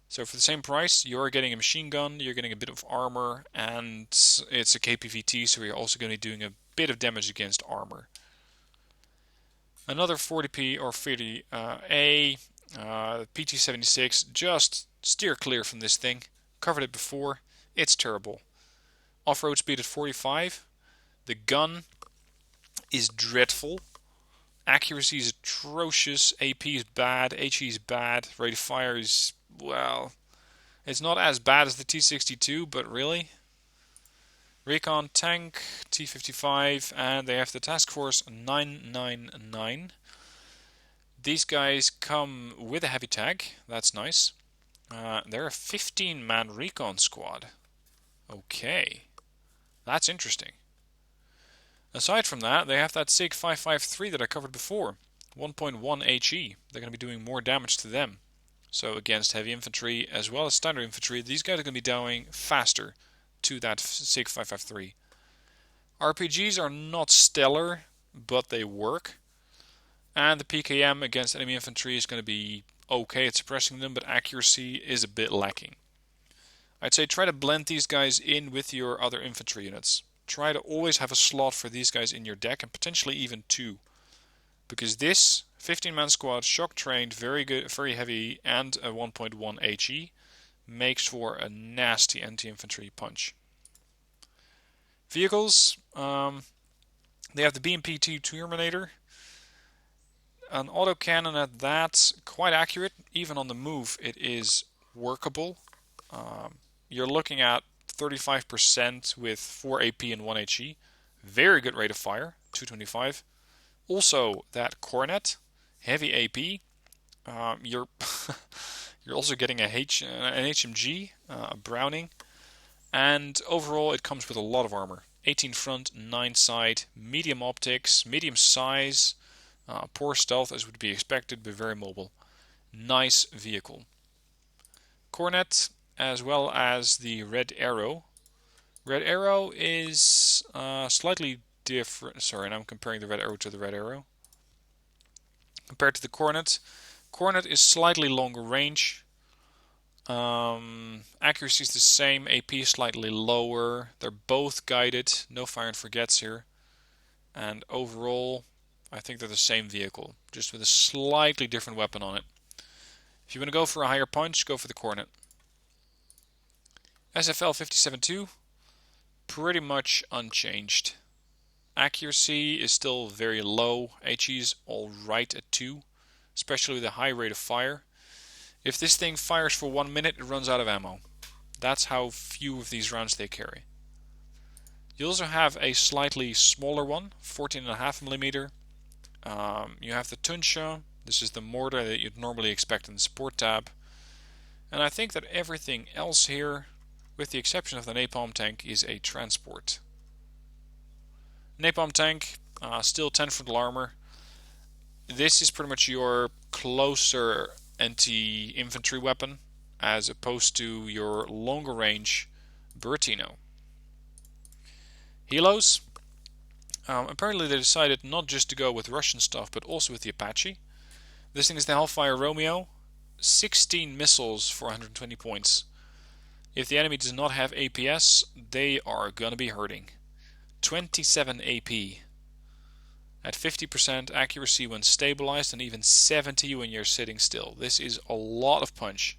So for the same price, you're getting a machine gun, you're getting a bit of armor, and it's a KPVT, so you're also going to be doing a bit of damage against armor. Another 40p or 40A PT-76, just steer clear from this thing. Covered it before. It's terrible. Off-road speed at 45. The gun is dreadful. Accuracy is atrocious. AP is bad. HE is bad. Rate of fire is, well, it's not as bad as the T-62, but really. Recon tank, T-55, and they have the Task Force 999. These guys come with a heavy tag. That's nice. They're a 15-man recon squad. Okay. That's interesting. Aside from that, they have that SIG 553 that I covered before. 1.1 HE. They're going to be doing more damage to them. So against heavy infantry as well as standard infantry, these guys are going to be dying faster to that SIG 553. RPGs are not stellar, but they work. And the PKM against enemy infantry is going to be okay at suppressing them, but accuracy is a bit lacking. I'd say try to blend these guys in with your other infantry units. Try to always have a slot for these guys in your deck, and potentially even two. Because this 15-man squad, shock trained, very good, very heavy, and a 1.1 HE makes for a nasty anti-infantry punch. Vehicles, they have the BMP-2 Terminator. An autocannon at that, quite accurate. Even on the move, it is workable. You're looking at 35% with 4 AP and 1 HE. Very good rate of fire, 225. Also, that cornet, heavy AP. You're you're also getting an HMG, a Browning, and overall it comes with a lot of armor. 18 front, 9 side, medium optics, medium size, poor stealth as would be expected, but very mobile. Nice vehicle. Cornet, as well as the Red Arrow. Red Arrow is slightly different. Sorry, and I'm comparing the Red Arrow to the Red Arrow. Compared to the Cornet, Cornet is slightly longer range. Accuracy is the same, AP is slightly lower. They're both guided, no fire and forgets here. And overall, I think they're the same vehicle, just with a slightly different weapon on it. If you want to go for a higher punch, go for the Cornet. SFL 57-2, pretty much unchanged. Accuracy is still very low. HE is alright at 2, especially with a high rate of fire. If this thing fires for 1 minute, it runs out of ammo. That's how few of these rounds they carry. You also have a slightly smaller one, 14.5mm. You have the Tuncha. This is the mortar that you'd normally expect in the support tab. And I think that everything else here, with the exception of the Napalm tank, is a transport. Napalm tank, still 10 frontal armor. This is pretty much your closer anti-infantry weapon, as opposed to your longer range Bertino. Helos. Apparently they decided not just to go with Russian stuff, but also with the Apache. This thing is the Hellfire Romeo. 16 missiles for 120 points. If the enemy does not have APS, they are gonna be hurting. 27 AP. At 50% accuracy when stabilized, and even 70 when you're sitting still. This is a lot of punch.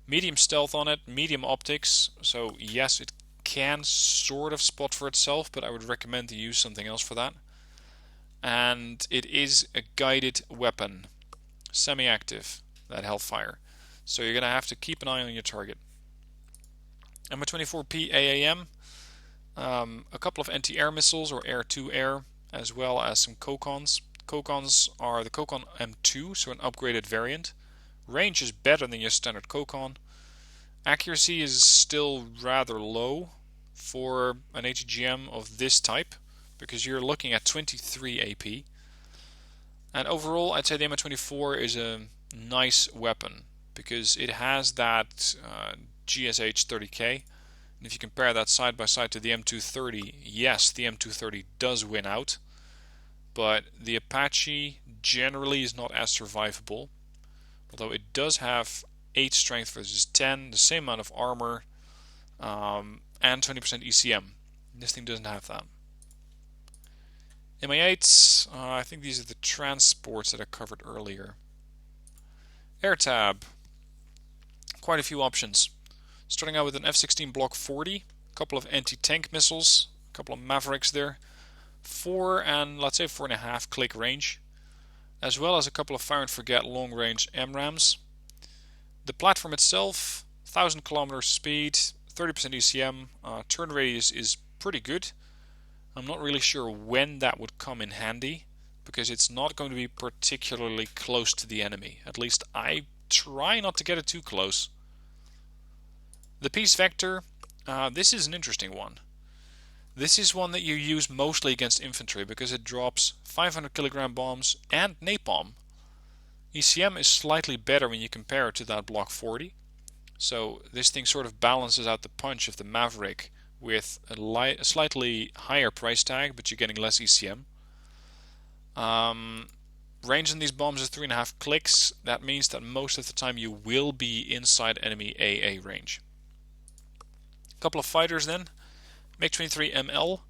Medium stealth on it, medium optics, so yes, it can sort of spot for itself, but I would recommend to use something else for that. And it is a guided weapon, semi-active, that Hellfire. So you're going to have to keep an eye on your target. M24P AAM, a couple of anti-air missiles or air-to-air, as well as some Kokons. Kokons are the Kokon M2, so an upgraded variant. Range is better than your standard Kokon. Accuracy is still rather low for an ATGM of this type, because you're looking at 23 AP. And overall, I'd say the M24 is a nice weapon, because it has that GSH 30K. And if you compare that side by side to the M230, yes, the M230 does win out. But the Apache generally is not as survivable. Although it does have 8 strength versus 10, the same amount of armor, and 20% ECM. This thing doesn't have that. MI8s, I think these are the transports that I covered earlier. Air tab. Quite a few options. Starting out with an F-16 Block 40, a couple of anti-tank missiles, a couple of Mavericks there, 4 and let's say 4.5 click range, as well as a couple of fire and forget long range MRAMs. The platform itself, 1000 kilometers speed, 30% ECM, turn radius is pretty good. I'm not really sure when that would come in handy, because it's not going to be particularly close to the enemy. At least I try not to get it too close. The peace vector, this is an interesting one. This is one that you use mostly against infantry because it drops 500 kilogram bombs and napalm. ECM is slightly better when you compare it to that Block 40. So this thing sort of balances out the punch of the Maverick with a slightly higher price tag, but you're getting less ECM. Range in these bombs is 3.5 clicks. That means that most of the time you will be inside enemy AA range. A couple of fighters then. MiG-23ML.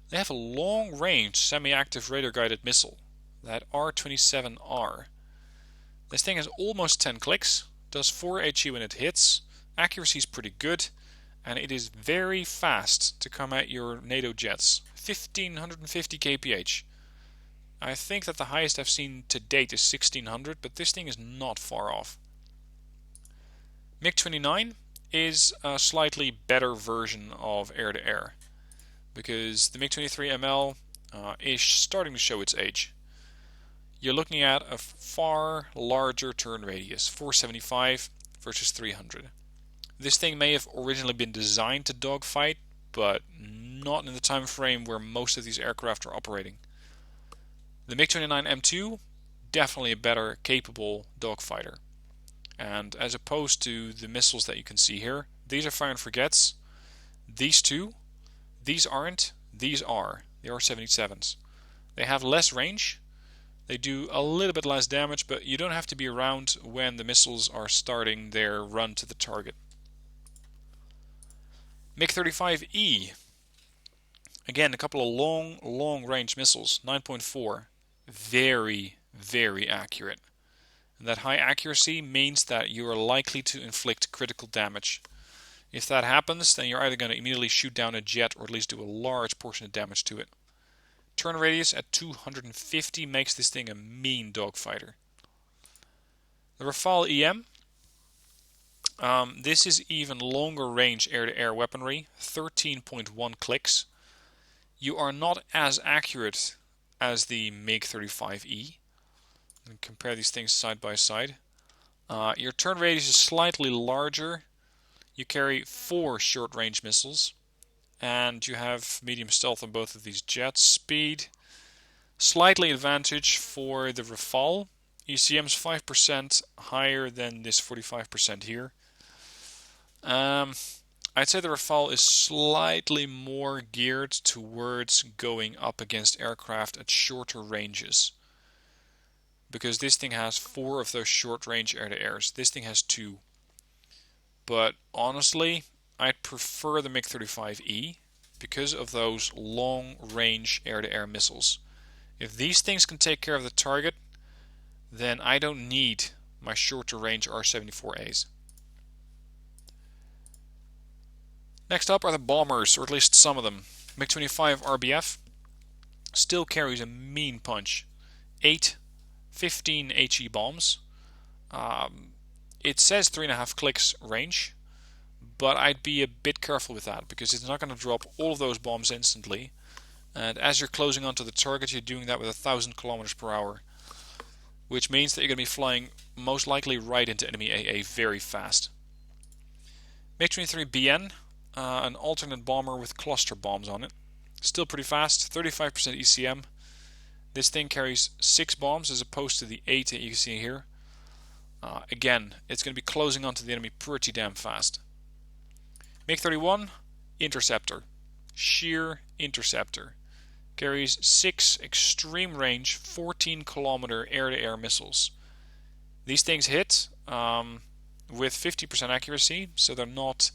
They have a long-range semi-active radar-guided missile, that R-27R. This thing has almost 10 clicks, does 4 HE when it hits, accuracy is pretty good, and it is very fast to come at your NATO jets. 1550 kph. I think that the highest I've seen to date is 1600, but this thing is not far off. MiG-29 is a slightly better version of air-to-air, because the MiG-23ML is starting to show its age. You're looking at a far larger turn radius, 475 versus 300. This thing may have originally been designed to dogfight, but not in the time frame where most of these aircraft are operating. The MiG-29M2, definitely a better capable dogfighter. And as opposed to the missiles that you can see here, these are fire and forgets. These two, these aren't, these are. They are 77s. They have less range. They do a little bit less damage, but you don't have to be around when the missiles are starting their run to the target. MiG-35E. Again, a couple of long range missiles, 9.4. Very, very accurate. And that high accuracy means that you are likely to inflict critical damage. If that happens, then you're either going to immediately shoot down a jet or at least do a large portion of damage to it. Turn radius at 250 makes this thing a mean dogfighter. The Rafale EM. This is even longer range air-to-air weaponry, 13.1 clicks. You are not as accurate as the MiG-35E. And compare these things side by side. Your turn radius is slightly larger. You carry 4 short-range missiles. And you have medium stealth on both of these jets. Speed, slightly advantage for the Rafale. ECM is 5% higher than this 45% here. I'd say the Rafale is slightly more geared towards going up against aircraft at shorter ranges, because this thing has 4 of those short-range air-to-airs. This thing has 2. But honestly, I'd prefer the MiG-35E because of those long-range air-to-air missiles. If these things can take care of the target, then I don't need my shorter-range R-74As. Next up are the bombers, or at least some of them. MiG-25 RBF still carries a mean punch. 15 HE bombs. It says 3.5 clicks range, but I'd be a bit careful with that because it's not going to drop all of those bombs instantly. And as you're closing onto the target, you're doing that with 1000 kilometers per hour, which means that you're going to be flying most likely right into enemy AA very fast. MiG-23BN, an alternate bomber with cluster bombs on it. Still pretty fast, 35% ECM. This thing carries 6 bombs as opposed to the 8 that you can see here. Again, it's going to be closing onto the enemy pretty damn fast. MiG-31, interceptor. Sheer interceptor. Carries 6 extreme range, 14 kilometer air-to-air missiles. These things hit with 50% accuracy, so they're not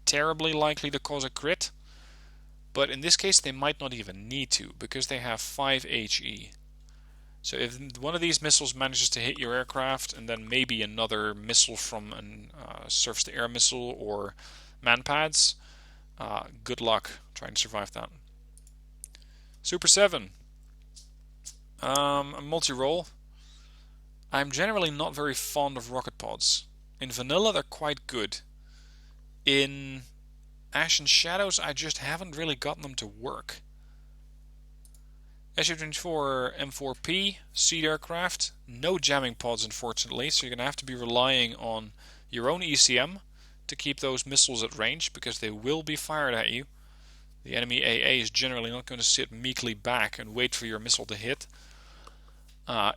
terribly likely to cause a crit. But in this case, they might not even need to, because they have 5 HE. So if one of these missiles manages to hit your aircraft, and then maybe another missile from a surface-to-air missile or manpads, good luck trying to survive that. Super 7. A multi-role. I'm generally not very fond of rocket pods. In vanilla they're quite good. In Ash and Shadows I just haven't really gotten them to work. Su-24 M4P, seed aircraft, no jamming pods unfortunately, so you're going to have to be relying on your own ECM to keep those missiles at range, because they will be fired at you. The enemy AA is generally not going to sit meekly back and wait for your missile to hit.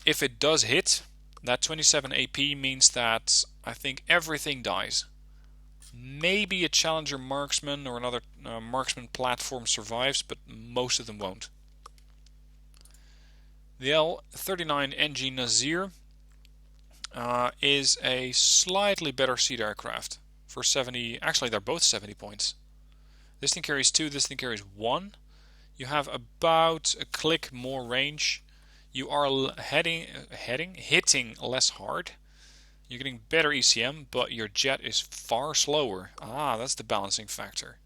If it does hit, that 27 AP means that I think everything dies. Maybe a Challenger marksman or another marksman platform survives, but most of them won't. The L-39 NG Nazir is a slightly better seed aircraft for 70. Actually, they're both 70 points. This thing carries 2, this thing carries 1. You have about a click more range. You are hitting less hard. You're getting better ECM, but your jet is far slower. That's the balancing factor.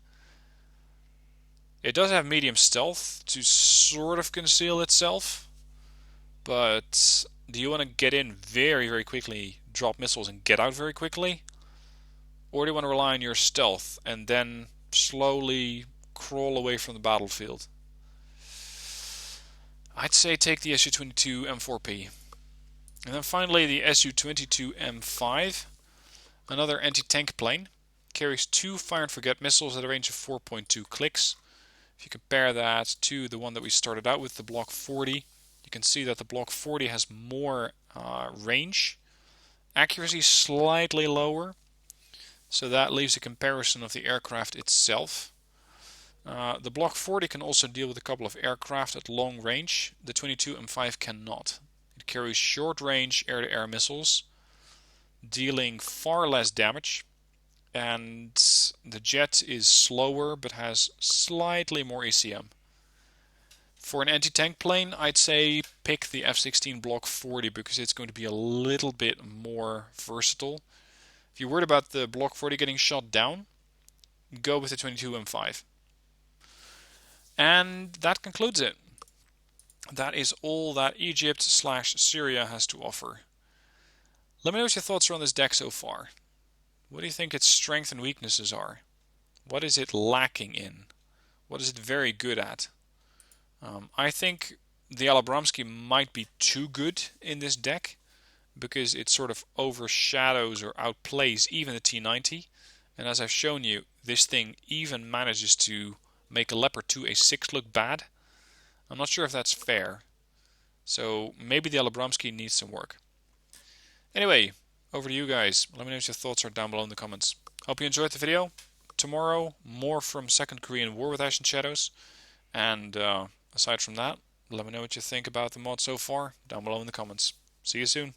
It does have medium stealth to sort of conceal itself. But do you want to get in very, very quickly, drop missiles and get out very quickly? Or do you want to rely on your stealth and then slowly crawl away from the battlefield? I'd say take the Su-22 M4P. And then finally the Su-22 M5, another anti-tank plane. Carries 2 fire and forget missiles at a range of 4.2 clicks. If you compare that to the one that we started out with, the Block 40, you can see that the Block 40 has more range. Accuracy slightly lower, so that leaves a comparison of the aircraft itself. The Block 40 can also deal with a couple of aircraft at long range. The 22 M5 cannot. It carries short range air-to-air missiles, dealing far less damage, and the jet is slower but has slightly more ECM. For an anti-tank plane, I'd say pick the F-16 Block 40 because it's going to be a little bit more versatile. If you're worried about the Block 40 getting shot down, go with the 22 M5. And that concludes it. That is all that Egypt/Syria has to offer. Let me know what your thoughts are on this deck so far. What do you think its strengths and weaknesses are? What is it lacking in? What is it very good at? I think the Alabramski might be too good in this deck because it sort of overshadows or outplays even the T90. And as I've shown you, this thing even manages to make a Leopard 2 A6 look bad. I'm not sure if that's fair. So maybe the Alabramski needs some work. Anyway, over to you guys. Let me know what your thoughts are down below in the comments. Hope you enjoyed the video. Tomorrow, more from Second Korean War with Ash and Shadows. And aside from that, let me know what you think about the mod so far down below in the comments. See you soon.